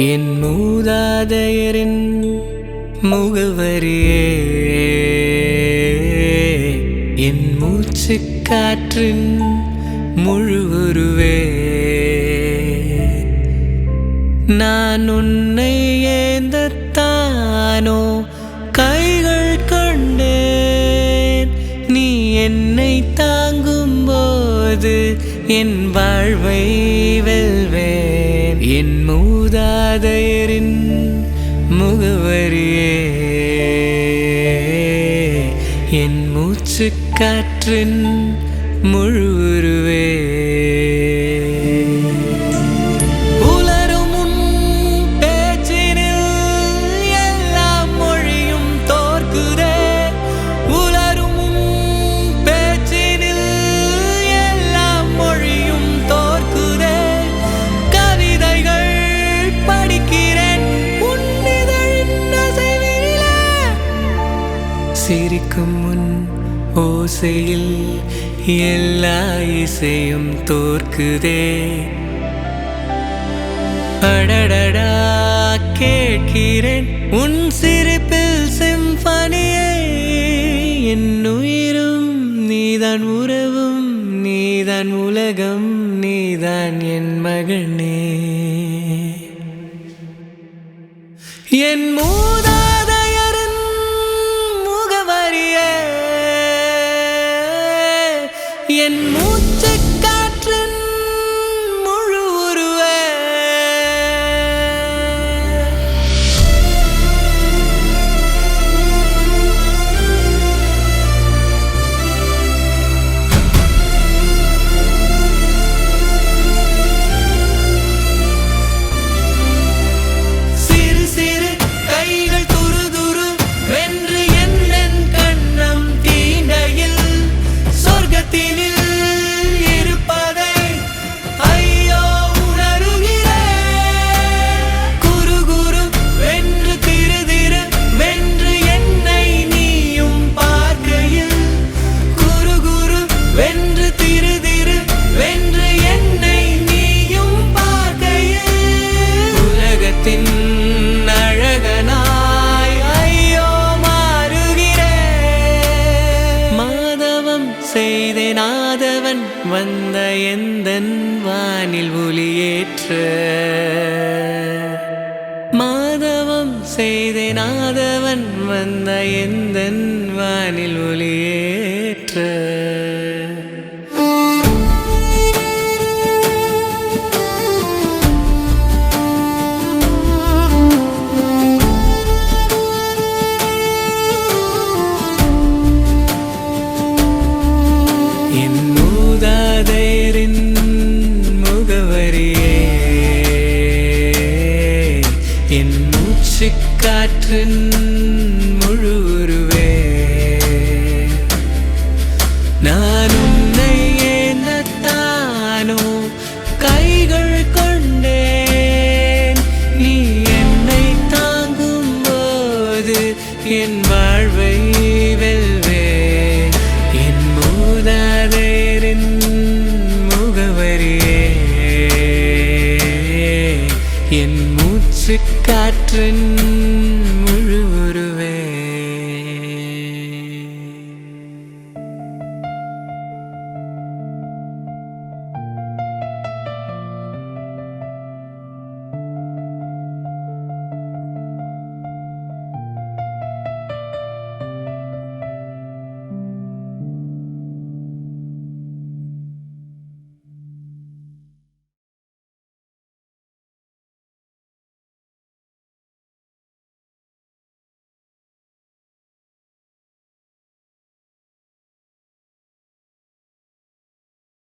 என் மூதாதையரின் முகவரியே, என் மூச்சு காற்றின் முழு உருவே. நான் உன்னை ஏந்தத்தானோ கைகள் கொண்டேன், நீ என்னை தாங்கும் போது என் வாழ்வை வெல்வேன். என் மூதாதையரின் முகவரியே, என் மூச்சு காற்றின் முழு உருவே. சிரிக்கும் முன் ஓசையில் எல்லா இசையும் தோற்குதே. அடடடா கேட்கிறேன் உன் சிரிப்பில் சிம்பனியை. என் உயிரும் நீதான், உறவும் நீதான், உலகம் நீதான் என் மகனே. என் மூதாதையரின் முகவரியே, என் மூச்சு காற்றின் முழு உருவே. சிறு சிறு கைகள் துரு துரு வென்று என் கண்ணம் தீண்டையில் சொர்க்கத்தினில் இருப்பதை ஐயோ உணருகிறேன். குரு குரு வென்று திரு திரு வென்று என்னை நீயும் பார்க்கையில், குரு குரு வென்று திரு திரு வென்று என்னை நீயும் பார்க்கையில், உலகத்தின் அழகனாய் ஐயோ மாறுகிறேன். மாதவம் செய்தேன் ஆதவன் வந்த எந்தன் வானில் ஒளியேற்ற. மாதவம் செய்தேன் ஆதவன் வந்த எந்தன் வானில் ஒளியேற்ற. என் மூதாதையரின் முகவரியே, என் மூச்சு காற்றின் முழு உருவே. நான் உன்னை ஏந்தத்தானோ கைகள் கொண்டேன், நீ என்னை தாங்கும் போது என் வாழ்வை வெல்வேன். என் மூதாதையரின் முகவரியே, என் மூச்சு காற்றின்